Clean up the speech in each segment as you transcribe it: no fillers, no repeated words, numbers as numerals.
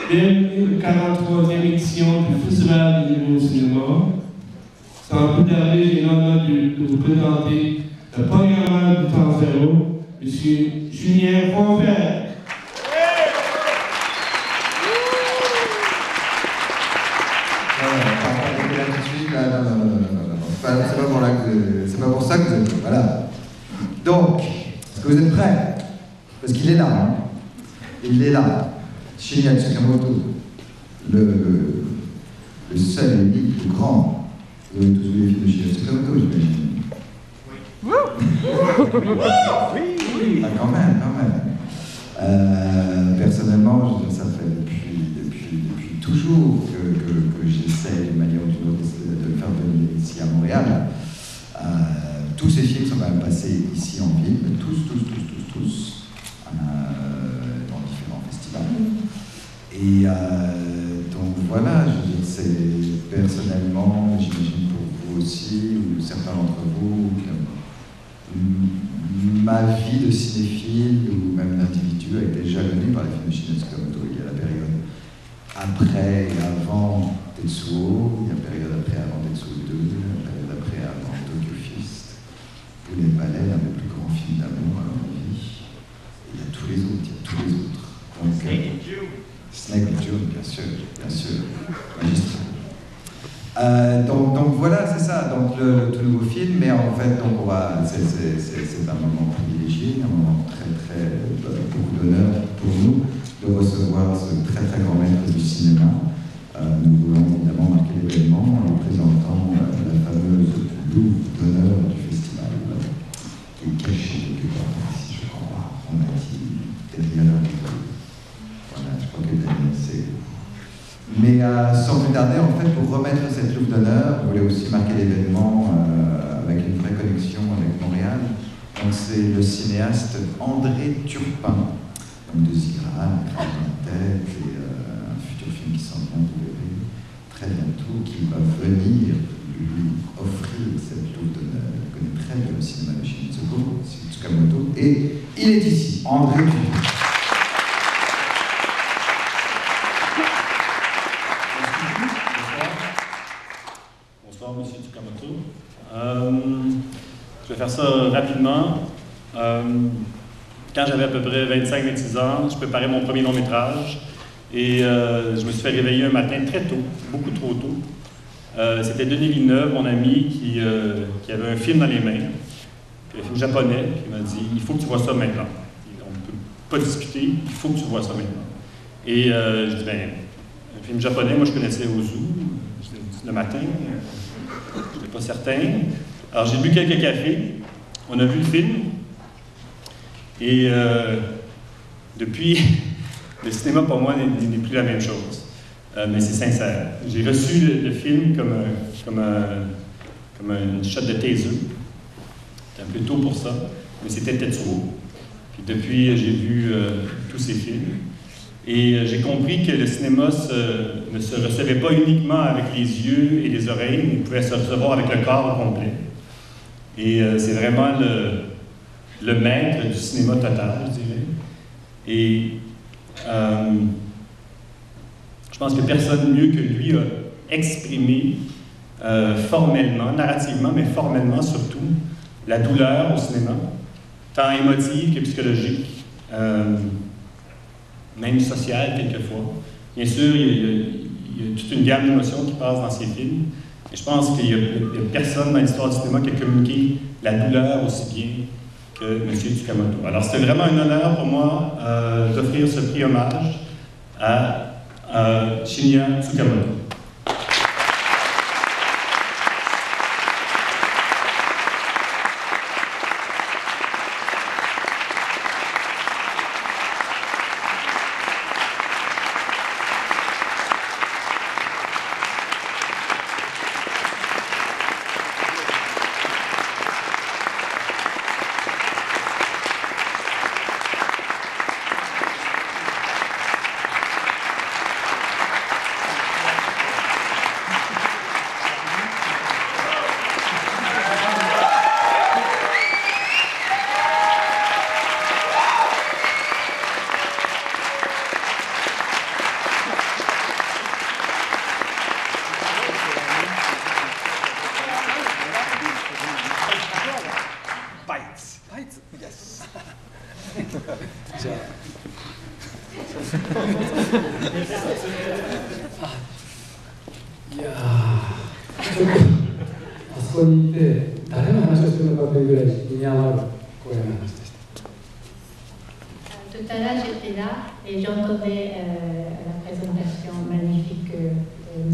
la 43e édition du Festival du Nouveau Cinéma. Sans plus tarder, j'ai l'honneur de vous présenter le programmeur du Temps Zéro, M. Julien Fonfert. C'est pas pour ça que vous êtes là. Voilà. Donc, est-ce que vous êtes prêts? Parce qu'il est là, hein. Il est là. Shinya Tsukamoto, le seul et unique, le grand. Vous avez tous vu les films de Shinya Tsukamoto, j'imagine. Oui. Oui. Ah, quand même. Personnellement, je veux dire, ça fait depuis toujours que j'essaie d'une manière ou d'une autre de le faire venir ici à Montréal. Tous ces films sont quand même passés ici en ville, tous, dans différents festivals. Et donc voilà, je veux dire, c'est personnellement, j'imagine pour vous aussi, ou certains d'entre vous, ma vie de cinéphile ou même d'individu a été jalonnée par les films de Shinya Tsukamoto. Il y a la période après et avant Tetsuo, il y a la période après et avant Tetsuo 2, la période après et avant Tokyo Fist, où les palais, l'un des plus grands films d'amour à mon avis. Et il y a tous les autres, Donc, Snake and June, bien sûr, magistral. Donc voilà, c'est ça, donc le tout nouveau film, mais en fait, donc c'est un moment privilégié, un moment très beaucoup d'honneur pour nous de recevoir ce très grand maître du cinéma. Nous voulons évidemment marquer l'événement en présentant la fameuse louve d'honneur du festival, qui est cachée quelque part ici, je crois. On a dit derrière la Voilà, je crois que Daniel sait. Mais sans plus tarder, en fait, pour remettre cette louve d'honneur, on voulait aussi marquer l'événement avec une vraie connexion avec Montréal. Donc c'est le cinéaste André Turpin, de Zira, et un futur film qui s'en vient de très bientôt, qui va venir lui offrir cette louve d'honneur. Il connaît très bien le cinéma de Shinya Tsukamoto, et il est ici, André Turpin. Bonsoir, monsieur Tsukamoto. Je vais faire ça rapidement. Quand j'avais à peu près 25-26 ans, je préparais mon premier long-métrage et je me suis fait réveiller un matin très tôt, beaucoup trop tôt. C'était Denis Villeneuve, mon ami, qui avait un film dans les mains, un film japonais, qui m'a dit « Il faut que tu vois ça maintenant. On ne peut pas discuter, il faut que tu vois ça maintenant. » Et je dis « Ben, un film japonais, moi je connaissais Ozu, le matin, je n'étais pas certain. » Alors j'ai bu quelques cafés, on a vu le film. Et depuis, le cinéma pour moi n'est plus la même chose, mais c'est sincère. J'ai reçu le film comme une shot de taser. C'était un peu tôt pour ça, mais c'était Tetsuo. Puis depuis, j'ai vu tous ces films. Et j'ai compris que le cinéma ne se recevait pas uniquement avec les yeux et les oreilles, mais il pouvait se recevoir avec le corps au complet. Et c'est vraiment le maître du cinéma total, je dirais. Et je pense que personne mieux que lui a exprimé formellement, narrativement, mais formellement surtout, la douleur au cinéma, tant émotive que psychologique, même sociale quelquefois. Bien sûr, il y a toute une gamme d'émotions qui passe dans ces films, et je pense qu'il n'y a personne dans l'histoire du cinéma qui a communiqué la douleur aussi bien que M. Tsukamoto. Alors, c'était vraiment un honneur pour moi d'offrir ce prix hommage à Shinya Tsukamoto. いやー、ちょっとあそこにいて誰の話をするのかというぐらい身に余る光栄な話でした。Tout à l'heure, j'étais là et j'entendais la présentation magnifique de M.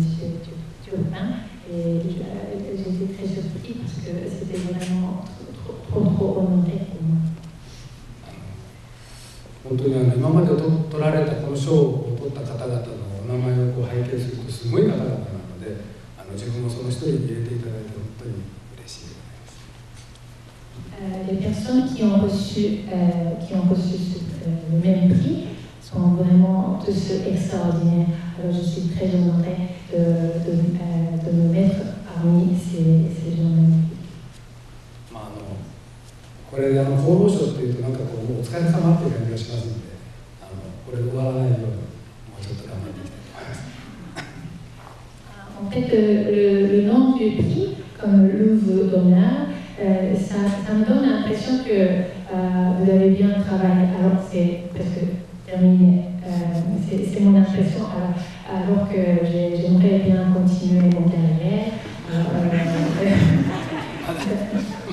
Turpin et j'étais très surpris parce que c'était vraiment trop honoré pour moi. 本当に今まで取られたこの賞を取った方々のお名前を拝見するとすごい方々なので、自分もその一人に入れていただいて本当に嬉しいでございます。Les personnes qui ont reçu le même prix sont vraiment tous extraordinaires. Alors je suis très honorée de me mettre parmi ces gens magnifiques. これ厚労省っていうとなんかこうもうお疲れ様っていう感じがしますので、これ終わらないようにもうちょっと頑張っていきたいと思います。En fait, le nom du prix, comme Louve d'honneur, ça me donne l'impression que vous avez bien travaillé. Alors c'est presque terminé. C'est mon impression. Alors que j'aimerais bien continuer mon carrière.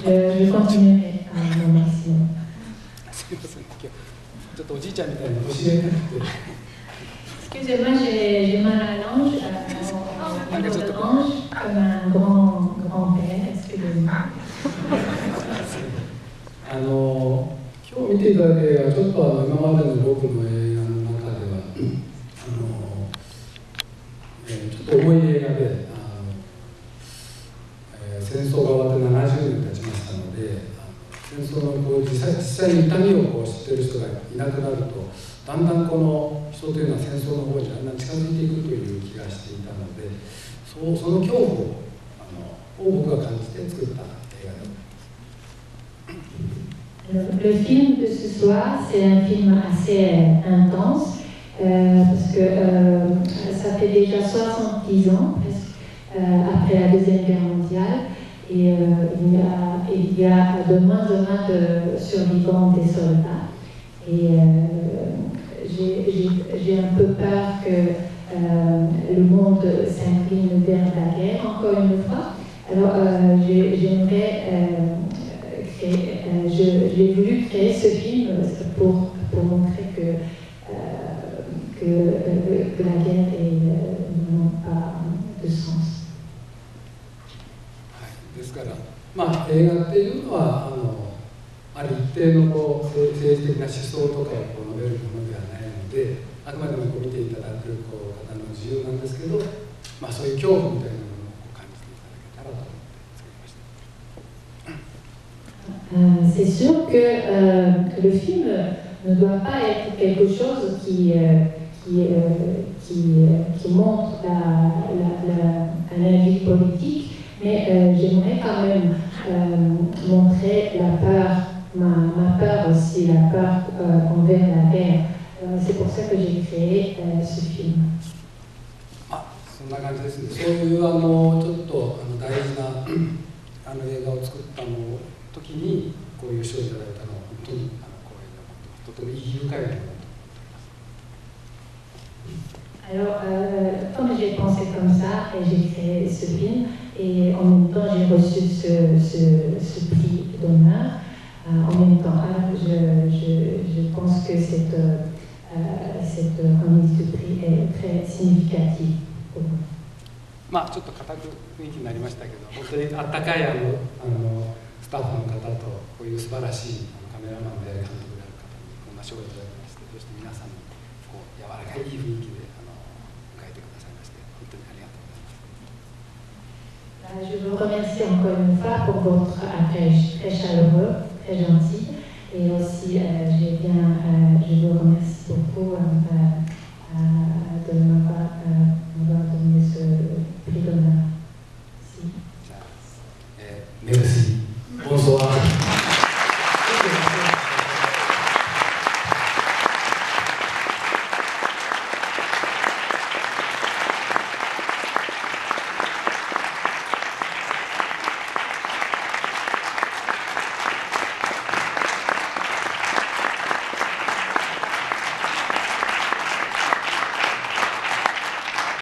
Je continuerai mon maximum. すみません、ちょっとおじいちゃんみたいな教えなくて。Excusez-moi, j'ai mal à la langue, comme un grand-père, excusez-moi. 今日見ていただいてはちょっと今までの僕の映画の中ではちょっと重い映画で戦争が終わって70年経ちましたので、戦争の実際に痛みを知っている人がいなくなると、だんだんこの人というのは戦争の方にだんだん近づいていくという気がしていたので、その恐怖を僕が感じて作った映画です。Le film de ce soir, c'est un film assez intense parce que ça fait déjà 70 ans après la Deuxième Guerre mondiale et il y a de moins en moins de survivants des soldats. Et j'ai un peu peur que le monde s'incline vers la guerre encore une fois. Alors j'aimerais j'ai voulu créer ce film pour montrer que la guerre n'a pas de sens. ですから、映画っていうのはある一定の政治的な思想とかを述べるものではないので、あくまでも見ていただく方の自由なんですけど、そういう恐怖みたいなものを感じていただけたらと思って作りました。C'est sûr que le film ne doit pas être quelque chose qui montre la vie politique, mais j'aimerais quand même montrer la peur, ma peur aussi, la peur envers la guerre. C'est pour ça que j'ai créé ce film. そんな感じですね。そういうちょっと大事な映画を作った時にこういう賞をいただいたのは本当に光栄で思ってます。とても意義深いなと思ってます。Alors, comme j'ai pensé comme ça, j'ai créé ce film et en même temps j'ai reçu ce prix d'honneur en même temps. Alors, je pense que cette remise de prix est très significative pour moi. ちょっと固く雰囲気になりましたけど、本当にあったかいスタッフの方とこういう素晴らしいカメラマンである監督である方にこんな賞をいただきまして、そして皆さんに柔らかいいい雰囲気で迎えてくださいまして、本当にありがとうございます。Je vous remercie encore une fois pour votre accueil très chaleureux, très gentil, et aussi je vous remercie beaucoup